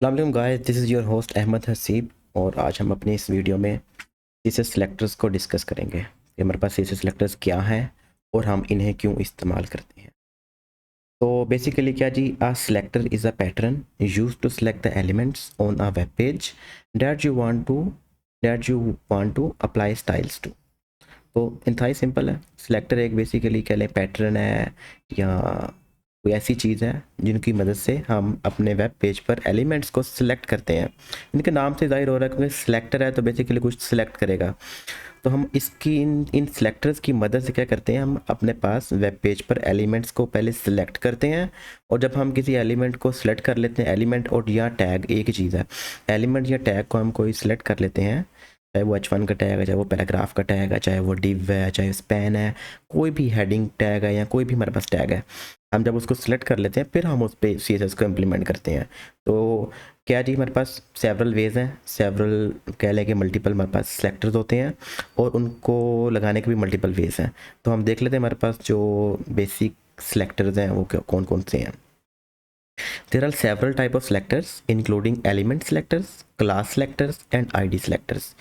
अस्सलाम guys, this is your host Ahmad Haseeb और आज हम अपने इस वीडियो में सीएसएस सेलेक्टर्स को डिस्कस करेंगे कि हमारे पास सीएसएस सेलेक्टर्स क्या हैं और हम इन्हें क्यों इस्तेमाल करते हैं। तो बेसिकली क्या जी, a selector is a pattern used to select the elements on a web page that you want to apply styles to. तो इंतहाई सिंपल है। सिलेक्टर एक बेसिकली कह लें पैटर्न है या कोई ऐसी चीज़ है जिनकी मदद से हम अपने वेब पेज पर एलिमेंट्स को सिलेक्ट करते हैं। इनके नाम से ज़ाहिर हो रहा है क्योंकि सिलेक्टर है तो बेसिकली कुछ सिलेक्ट करेगा। तो हम इसकी इन सिलेक्टर्स की मदद से क्या करते हैं, हम अपने पास वेब पेज पर एलिमेंट्स को पहले सिलेक्ट करते हैं और जब हम किसी एलिमेंट को सिलेक्ट कर लेते हैं, एलिमेंट और या टैग एक ही चीज़ है, एलिमेंट या टैग को हम कोई सिलेक्ट कर लेते हैं, चाहे वो H1 का टैग है, चाहे वो पैराग्राफ का टैग है, चाहे वो डिव है, चाहे स्पैन है, कोई भी हेडिंग टैग है या कोई भी हमारे पास टैग है, हम जब उसको सिलेक्ट कर लेते हैं फिर हम उस पर CSS को इम्प्लीमेंट करते हैं। तो क्या जी, हमारे पास सेवरल वेज हैं, सेवरल कह लें कि मल्टीपल हमारे पास सेलेक्टर्स होते हैं और उनको लगाने के भी मल्टीपल वेज हैं। तो हम देख लेते हैं हमारे पास जो बेसिक सेलेक्टर्स हैं वो कौन कौन से हैं। There are several type of selectors including element selectors, class selectors and ID selectors।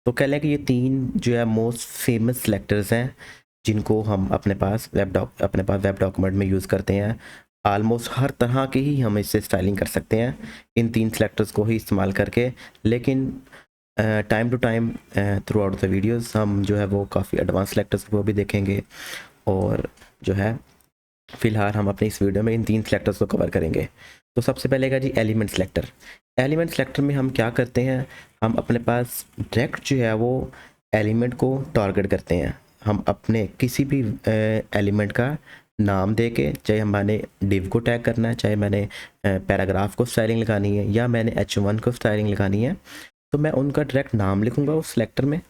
तो कह लें कि ये तीन जो है मोस्ट फेमस सेलेक्टर्स हैं जिनको हम अपने पास वेब डॉक्यूमेंट में यूज़ करते हैं। आलमोस्ट हर तरह की ही हम इससे स्टाइलिंग कर सकते हैं इन तीन सेलेक्टर्स को ही इस्तेमाल करके, लेकिन time to time throughout the videos हम जो है वो काफ़ी एडवांस सेलेक्टर्स को भी देखेंगे और जो है फ़िलहाल हम अपने इस वीडियो में इन तीन सेलेक्टर्स को कवर करेंगे। तो सबसे पहले का जी एलिमेंट सेलेक्टर। एलिमेंट सेलेक्टर में हम क्या करते हैं, हम अपने पास डायरेक्ट जो है वो एलिमेंट को टारगेट करते हैं। हम अपने किसी भी एलिमेंट का नाम दे के, चाहे मैंने डिव को टैग करना है, चाहे मैंने पैराग्राफ को स्टाइलिंग लगानी है या मैंने H1 को स्टाइलिंग लगानी है, तो मैं उनका डायरेक्ट नाम लिखूँगा उस सेलेक्टर में।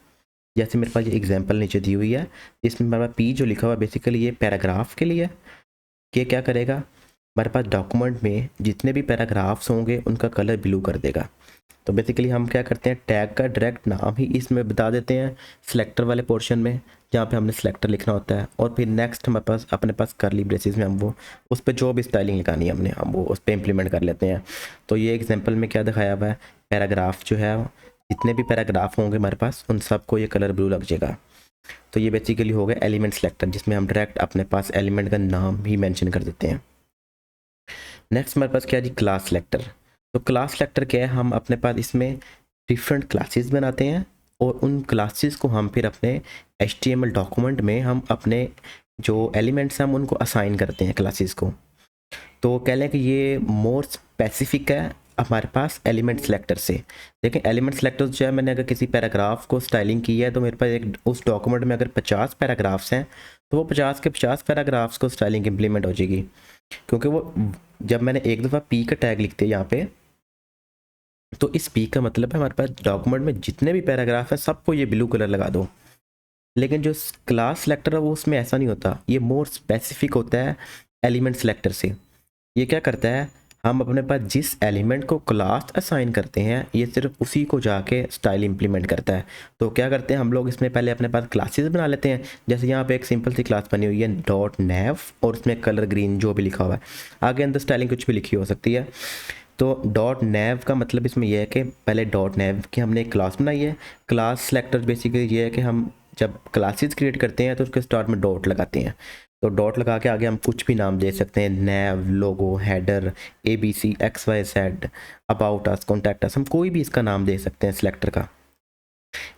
जैसे मेरे पास ये एग्जाम्पल नीचे दी हुई है, इसमें मेरे पास पी जो लिखा हुआ है बेसिकली ये पैराग्राफ के लिए है। कि क्या करेगा, हमारे पास डॉक्यूमेंट में जितने भी पैराग्राफ्स होंगे उनका कलर ब्लू कर देगा। तो बेसिकली हम क्या करते हैं, टैग का डायरेक्ट नाम ही इसमें बता देते हैं सिलेक्टर वाले पोर्शन में जहाँ पे हमने सिलेक्टर लिखना होता है, और फिर नेक्स्ट हमारे पास अपने पास करली ब्रेसेस में हम वो उस पर जो भी स्टाइलिंग लगानी है हमने हम वो उस पर इम्प्लीमेंट कर लेते हैं। तो ये एग्जाम्पल में क्या दिखाया हुआ है, पैराग्राफ जो है जितने भी पैराग्राफ होंगे हमारे पास उन सबको ये कलर ब्लू लग जाएगा। तो ये बेसिकली हो गया एलिमेंट सेलेक्टर जिसमें हम डायरेक्ट अपने पास एलिमेंट का नाम ही मेंशन कर देते हैं। नेक्स्ट हमारे पास क्या है जी, क्लास सेलेक्टर। तो क्लास सेलेक्टर क्या है, हम अपने पास इसमें डिफरेंट क्लासेस बनाते हैं और उन क्लासेस को हम फिर अपने HTML डॉक्यूमेंट में हम अपने जो एलिमेंट्स हैं हम उनको असाइन करते हैं क्लासेस को। तो कह लें कि ये मोर स्पेसिफिक है हमारे पास एलिमेंट सेलेक्टर से। देखिए एलिमेंट सेलेक्टर जो है, मैंने अगर किसी पैराग्राफ को स्टाइलिंग की है तो मेरे पास एक उस डॉक्यूमेंट में अगर 50 पैराग्राफ्स हैं तो वो 50 के 50 पैराग्राफ्स को स्टाइलिंग इम्प्लीमेंट हो जाएगी, क्योंकि वो जब मैंने एक दफ़ा पी का टैग लिखते हैं यहाँ पे, तो इस पी का मतलब है हमारे पास डॉक्यूमेंट में जितने भी पैराग्राफ हैं सबको ये ब्लू कलर लगा दो। लेकिन जो क्लास सेलेक्टर है वो उसमें ऐसा नहीं होता, ये मोर स्पेसिफिक होता है एलिमेंट सेलेक्टर से। ये क्या करता है, हम अपने पास जिस एलिमेंट को क्लास असाइन करते हैं ये सिर्फ उसी को जाके स्टाइल इंप्लीमेंट करता है। तो क्या करते हैं हम लोग, इसमें पहले अपने पास क्लासेस बना लेते हैं। जैसे यहाँ पे एक सिंपल सी क्लास बनी हुई है डॉट नेव और उसमें कलर ग्रीन जो भी लिखा हुआ है, आगे अंदर स्टाइलिंग कुछ भी लिखी हो सकती है। तो डॉट नेव का मतलब इसमें यह है कि पहले डॉट नेव की हमने एक क्लास बनाई है। क्लास सेलेक्टर बेसिकली ये है कि हम जब क्लासेस क्रिएट करते हैं तो उसके स्टार्ट में डॉट लगाते हैं। तो डॉट लगा के आगे हम कुछ भी नाम दे सकते हैं, nav, logo, header, ABC, XYZ, about us, contact us, हम कोई भी इसका नाम दे सकते हैं सिलेक्टर का।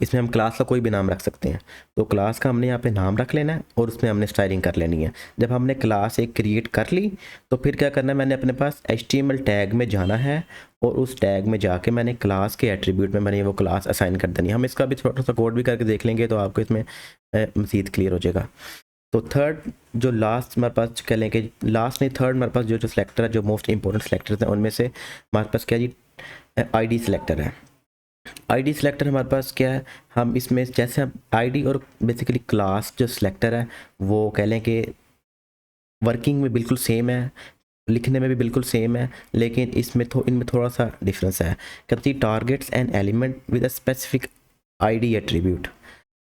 इसमें हम क्लास का कोई भी नाम रख सकते हैं। तो क्लास का हमने यहाँ पे नाम रख लेना है और उसमें हमने स्टाइलिंग कर लेनी है। जब हमने क्लास एक क्रिएट कर ली तो फिर क्या करना है, मैंने अपने पास HTML टैग में जाना है और उस टैग में जाके मैंने क्लास के एट्रीब्यूट में मैंने वो क्लास असाइन कर देनी है। हम इसका भी थोड़ा सा कोड भी करके देख लेंगे तो आपको इसमें मज़ीद क्लियर हो जाएगा। तो थर्ड जो लास्ट हमारे पास कह लें कि लास्ट नहीं थर्ड हमारे पास जो सेलेक्टर है, जो मोस्ट इंपॉर्टेंट सेलेक्टर्स हैं उनमें से हमारे पास क्या जी, ID सेलेक्टर है। ID सेलेक्टर हमारे पास क्या है, हम इसमें जैसे हम ID और बेसिकली क्लास जो सेलेक्टर है वो कह लें कि वर्किंग में बिल्कुल सेम है, लिखने में भी बिल्कुल सेम है, लेकिन इसमें इनमें थोड़ा सा डिफरेंस है। कहती targets an element with a specific ID attribute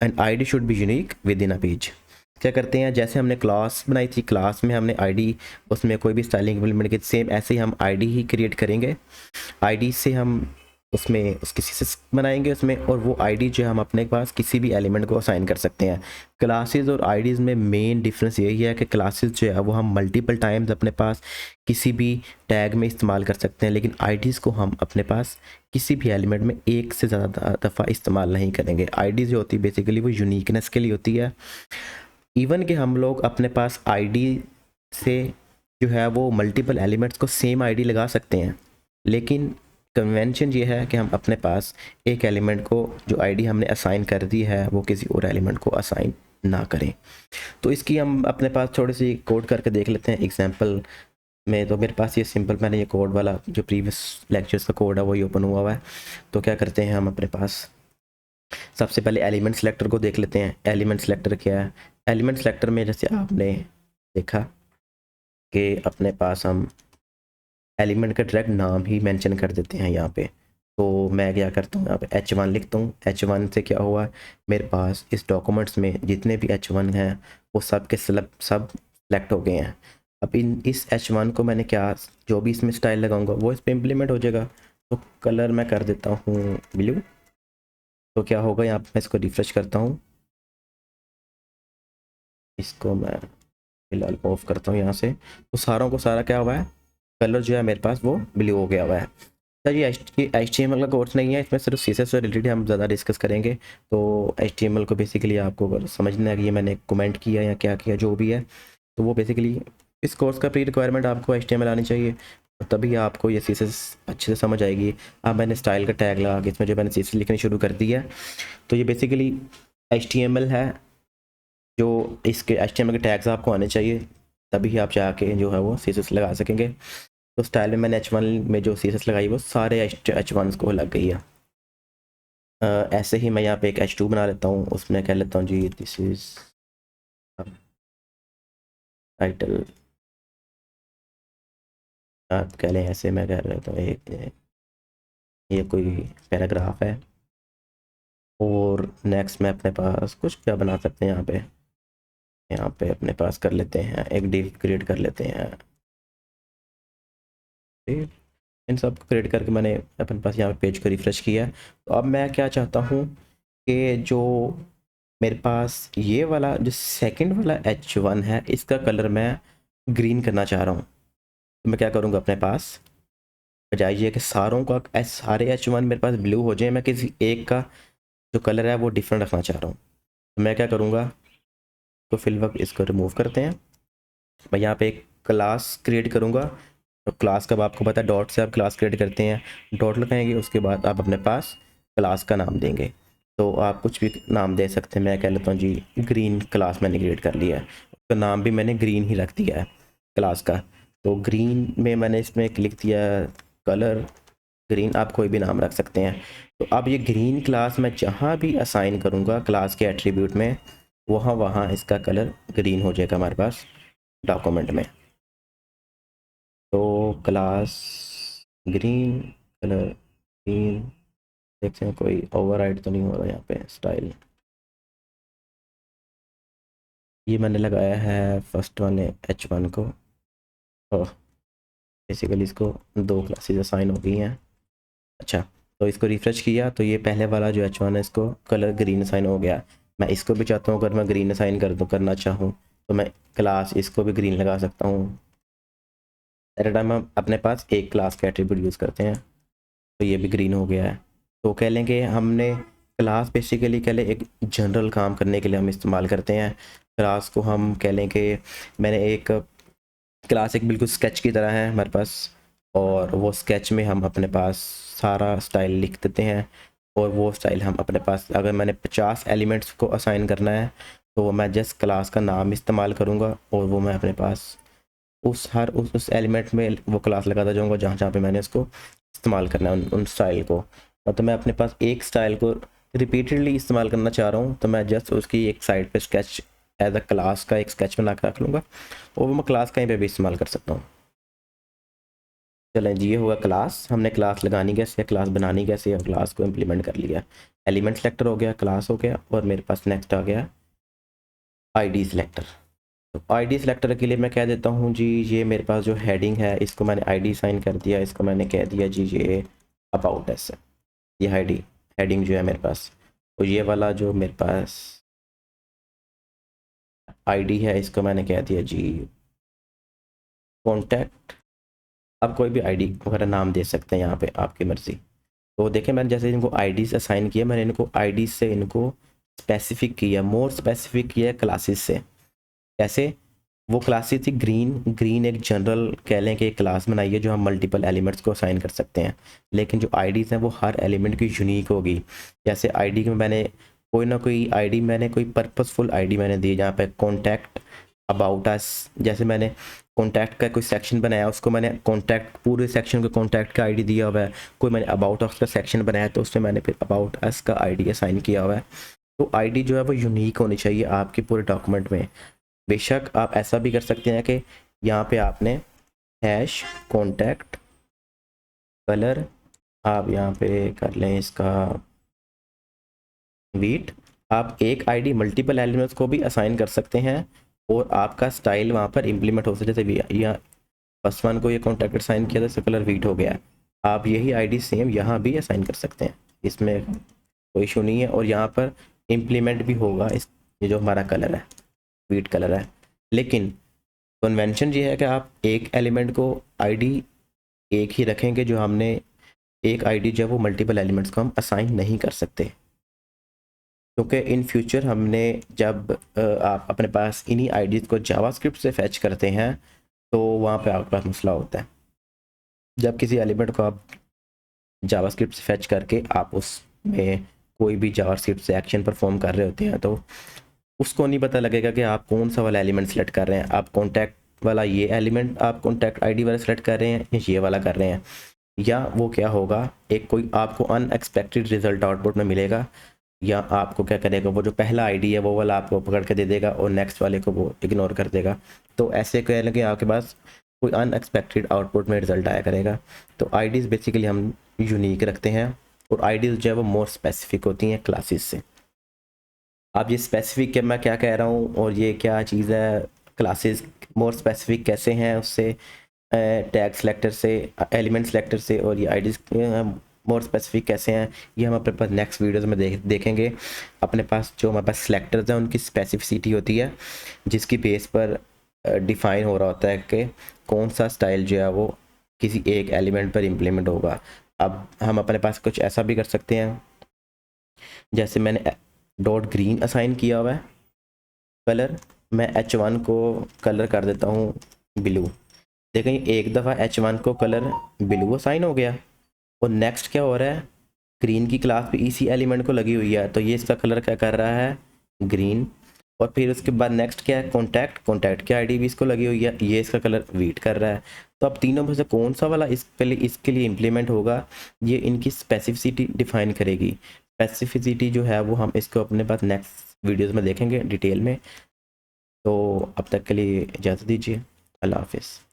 and ID should be unique with in a page. क्या करते हैं, जैसे हमने क्लास बनाई थी, क्लास में हमने आईडी, उसमें कोई भी स्टाइलिंग इम्प्लीमेंट की, सेम ऐसे ही हम आईडी ही क्रिएट करेंगे। आईडी से हम उसमें उसकी सीसेस बनाएंगे उसमें, और वो आईडी जो है हम अपने पास किसी भी एलिमेंट को असाइन कर सकते हैं। क्लासेस और आईडीज़ में मेन डिफरेंस यही है कि क्लासेस जो है वो हम मल्टीपल टाइम्स अपने पास किसी भी टैग में इस्तेमाल कर सकते हैं, लेकिन आईडीज़ को हम अपने पास किसी भी एलिमेंट में एक से ज़्यादा दफ़ा इस्तेमाल नहीं करेंगे। आईडी जो होती है बेसिकली वो यूनिकनेस के लिए होती है। इवन कि हम लोग अपने पास आईडी से जो है वो मल्टीपल एलिमेंट्स को सेम आईडी लगा सकते हैं, लेकिन कन्वेंशन ये है कि हम अपने पास एक एलिमेंट को जो आईडी हमने असाइन कर दी है वो किसी और एलिमेंट को असाइन ना करें। तो इसकी हम अपने पास थोड़ी सी कोड करके देख लेते हैं एग्जांपल में। तो मेरे पास ये सिंपल, मैंने ये कोड वाला जो प्रीवियस लेक्चर्स का कोड है वही ओपन हुआ है। तो क्या करते हैं, हम अपने पास सबसे पहले एलिमेंट सेलेक्टर को देख लेते हैं। एलिमेंट सेलेक्टर क्या है? एलिमेंट सेलेक्टर में जैसे आपने देखा कि अपने पास हम एलिमेंट का डायरेक्ट नाम ही मेंशन कर देते हैं यहाँ पे। तो मैं क्या करता हूँ, यहाँ पे H1 लिखता हूँ। H1 से क्या हुआ, मेरे पास इस डॉक्यूमेंट्स में जितने भी H1 हैं वो सब के सब सेलेक्ट हो गए हैं। अब इस H1 को मैंने क्या, जो भी इसमें स्टाइल लगाऊंगा वो इस पर इम्प्लीमेंट हो जाएगा। तो कलर मैं कर देता हूँ ब्लू। तो क्या होगा, यहाँ पे मैं इसको रिफ्रेश करता हूँ, इसको मैं फिलहाल ऑफ करता हूँ यहाँ से। तो सारों को सारा क्या हुआ है, कलर जो है मेरे पास वो ब्लू हो गया हुआ है। सर ये HTML का कोर्स नहीं है, इसमें सिर्फ CSS से रिलेटेड हम ज़्यादा डिस्कस करेंगे। तो HTML को बेसिकली आपको अगर समझना है कि ये मैंने कमेंट किया या क्या किया जो भी है, तो वो बेसिकली इस कोर्स का प्री रिक्वायरमेंट आपको HTML आनी चाहिए, तभी आपको ये CSS अच्छे से समझ आएगी। अब मैंने स्टाइल का टैग लगा के इसमें जो मैंने CSS लिखनी शुरू कर दी है, तो ये बेसिकली HTML है। जो इसके HTML के टैग्स आपको आने चाहिए, तभी आप जाके जो है वो CSS लगा सकेंगे। तो स्टाइल में मैंने H1 में जो CSS लगाई वो सारे H1 को लग गई है। ऐसे ही मैं यहाँ पे एक H2 बना लेता हूँ, उसमें कह लेता हूँ जी दिस इज टाइटल, आप कह लें ऐसे, मैं कह लेता हूँ एक, ये कोई पैराग्राफ है। और नेक्स्ट में अपने पास कुछ क्या बना सकते हैं, यहाँ पे अपने पास कर लेते हैं एक डिव क्रिएट कर लेते हैं। इन सब को क्रिएट करके मैंने अपने पास यहाँ पे पेज को रिफ्रेश किया है। तो अब मैं क्या चाहता हूँ कि जो मेरे पास ये वाला जो सेकंड वाला H1 है, इसका कलर मैं ग्रीन करना चाह रहा हूँ। तो मैं क्या करूँगा, अपने पास बजाय ये कि सारों का सारे H1 मेरे पास ब्लू हो जाए, मैं किसी एक का जो कलर है वो डिफरेंट रखना चाह रहा हूँ। तो मैं क्या करूँगा, तो फिल वक्त इसको रिमूव करते हैं। मैं यहाँ पे एक क्लास क्रिएट करूँगा। तो क्लास का आपको पता है, डॉट से आप क्लास क्रिएट करते हैं, डॉट लगाएंगे, उसके बाद आप अपने पास क्लास का नाम देंगे। तो आप कुछ भी नाम दे सकते हैं, मैं कह लेता हूँ जी ग्रीन क्लास मैंने क्रिएट कर लिया है। उसका नाम भी मैंने ग्रीन ही रख दिया है क्लास का। तो ग्रीन में मैंने इसमें लिख दिया कलर ग्रीन, आप कोई भी नाम रख सकते हैं। तो अब ये ग्रीन क्लास मैं जहाँ भी असाइन करूँगा क्लास के एट्रीब्यूट में, वहाँ वहाँ इसका कलर ग्रीन हो जाएगा हमारे पास डॉक्यूमेंट में। तो क्लास ग्रीन, कलर ग्रीन, देखते हैं कोई ओवरराइड तो नहीं हो रहा यहाँ पे। स्टाइल ये मैंने लगाया है फर्स्ट वाले H1 को। बेसिकली इसको दो क्लासेस असाइन हो गई हैं। अच्छा, तो इसको रिफ्रेश किया तो ये पहले वाला जो H1 है इसको कलर ग्रीन असाइन हो गया। मैं इसको भी चाहता हूँ, अगर मैं ग्रीन असाइन करना चाहूँ तो मैं क्लास इसको भी ग्रीन लगा सकता हूँ। एट टाइम हम अपने पास एक क्लास का एट्रीब्यूट यूज़ करते हैं, तो ये भी ग्रीन हो गया है। तो कह लेंगे हमने क्लास बेसिकली कह लें एक जनरल काम करने के लिए हम इस्तेमाल करते हैं। क्लास को हम कह लें कि मैंने एक क्लास एक बिल्कुल स्केच की तरह है हमारे पास, और वो स्केच में हम अपने पास सारा स्टाइल लिख देते हैं। और वो स्टाइल हम अपने पास, अगर मैंने 50 एलिमेंट्स को असाइन करना है तो मैं जस्ट क्लास का नाम इस्तेमाल करूँगा, और वो मैं अपने पास उस एलिमेंट में वो क्लास लगाता जाऊँगा जहाँ जहाँ पे मैंने उसको इस्तेमाल करना है उन स्टाइल को। तो मैं अपने पास एक स्टाइल को रिपीटेडली इस्तेमाल करना चाह रहा हूँ, तो मैं जस्ट उसकी एक साइड पे स्केच एज अ क्लास का एक स्केच बना कर रख लूँगा, और वो मैं क्लास कहीं पे भी इस्तेमाल कर सकता हूँ। चलें जी, ये हुआ क्लास। हमने क्लास लगानी कैसे, क्लास बनानी कैसे, और क्लास को इम्प्लीमेंट कर लिया। एलिमेंट सेलेक्टर हो गया, क्लास हो गया, और मेरे पास नेक्स्ट आ गया आईडी सिलेक्टर। तो आईडी सिलेक्टर के लिए मैं कह देता हूँ जी, ये मेरे पास जो हेडिंग है इसको मैंने आईडी साइन कर दिया, इसको मैंने कह दिया जी ये अबाउट एस है। ये आईडी हेडिंग जो है मेरे पास, तो ये वाला जो मेरे पास आईडी है इसको मैंने कह दिया जी कॉन्टैक्ट। आप कोई भी आईडी वगैरह नाम दे सकते हैं यहाँ पे, आपकी मर्ज़ी। तो देखें मैंने जैसे इनको आईडीज असाइन किया, मैंने इनको आईडी से इनको स्पेसिफिक किया, मोर स्पेसिफिक किया क्लासेस से। कैसे? वो क्लासेस थी ग्रीन, ग्रीन एक जनरल कह लें कि एक क्लास बनाई है जो हम मल्टीपल एलिमेंट्स को असाइन कर सकते हैं, लेकिन जो आईडीज़ हैं वो हर एलिमेंट की यूनिक होगी। जैसे आईडी में मैंने कोई ना कोई आईडी, मैंने कोई पर्पसफुल आईडी मैंने दी जहाँ पे कॉन्टैक्ट अबाउट अस, जैसे मैंने कॉन्टैक्ट का कोई सेक्शन बनाया उसको मैंने कॉन्टैक्ट पूरे सेक्शन को कॉन्टैक्ट का आईडी दिया हुआ है। कोई मैंने अबाउट अस का सेक्शन बनाया तो उसमें मैंने फिर अबाउट अस का आईडी असाइन किया हुआ है। तो आईडी जो है वो यूनिक होनी चाहिए आपके पूरे डॉक्यूमेंट में। बेशक आप ऐसा भी कर सकते हैं कि यहाँ पे आपने हैश कॉन्टैक्ट कलर, आप यहाँ पे कर लें इसका वीट। आप एक आईडी मल्टीपल एलिमेंट्स को भी असाइन कर सकते हैं और आपका स्टाइल वहाँ पर इम्प्लीमेंट हो सकता है। जैसे यहाँ फर्स्ट वन को ये कॉन्टैक्ट असाइन किया था, इसका कलर वीट हो गया। आप यही आईडी सेम यहाँ भी असाइन कर सकते हैं, इसमें कोई इशू नहीं है। और यहाँ पर इम्प्लीमेंट भी होगा इस, ये जो हमारा कलर है वीट कलर है। लेकिन कन्वेंशन ये है कि आप एक एलिमेंट को आईडी एक ही रखेंगे, जो हमने एक आईडी जो है वो मल्टीपल एलिमेंट्स को हम असाइन नहीं कर सकते, क्योंकि इन फ्यूचर हमने जब आप अपने पास इन्हीं आईडीज़ को जावास्क्रिप्ट से फैच करते हैं तो वहाँ पे आपके पास मसला होता है। जब किसी एलिमेंट को आप जावास्क्रिप्ट से फैच करके आप उसमें कोई भी जावास्क्रिप्ट से एक्शन परफॉर्म कर रहे होते हैं तो उसको नहीं पता लगेगा कि आप कौन सा वाला एलिमेंट सेलेक्ट कर रहे हैं। आप कॉन्टैक्ट वाला ये एलिमेंट आप कॉन्टैक्ट आईडी वाला सेलेक्ट कर रहे हैं या ये वाला कर रहे हैं, या वो क्या होगा, एक कोई आपको अनएक्सपेक्टेड रिजल्ट आउटपुट में मिलेगा, या आपको क्या करेगा वो जो पहला आईडी है वो वाला आपको पकड़ के दे देगा और नेक्स्ट वाले को वो इग्नोर कर देगा। तो ऐसे कह लें कि आपके पास कोई अनएक्सपेक्टेड आउटपुट में रिजल्ट आया करेगा। तो आईडीज़ बेसिकली हम यूनिक रखते हैं और आईडीज़ जो है वो मोर स्पेसिफिक होती हैं क्लासेस से। अब ये स्पेसिफिक के मैं क्या कह रहा हूँ और ये क्या चीज़ है, क्लासेस मोर स्पेसिफिक कैसे हैं उससे, टैग सेलेक्टर से, एलिमेंट सेलेक्टर से, और ये आईडीज़ मोर स्पेसिफिक कैसे हैं ये हम अपने पास नेक्स्ट वीडियोस में देखेंगे। अपने पास जो हमारे पास सेलेक्टर्स हैं उनकी स्पेसिफिसिटी होती है जिसकी बेस पर डिफ़ाइन हो रहा होता है कि कौन सा स्टाइल जो है वो किसी एक एलिमेंट पर इम्प्लीमेंट होगा। अब हम अपने पास कुछ ऐसा भी कर सकते हैं, जैसे मैंने डॉट ग्रीन असाइन किया हुआ है कलर, मैं H1 को कलर कर देता हूँ ब्लू। देखें एक दफ़ा H1 को कलर ब्लू असाइन हो गया और नेक्स्ट क्या हो रहा है, ग्रीन की क्लास पे इसी एलिमेंट को लगी हुई है तो ये इसका कलर क्या कर रहा है, ग्रीन। और फिर उसके बाद नेक्स्ट क्या है, कॉन्टैक्ट, कॉन्टैक्ट की आईडी भी इसको लगी हुई है, ये इसका कलर वीट कर रहा है। तो अब तीनों में से कौन सा वाला इसके लिए इम्प्लीमेंट होगा, ये इनकी स्पेसिफिसिटी डिफाइन करेगी। स्पेसिफिसिटी जो है वो हम इसको अपने पास नेक्स्ट वीडियोज़ में देखेंगे डिटेल में। तो अब तक के लिए इजाज़त दीजिए, अल्लाह हाफिज़।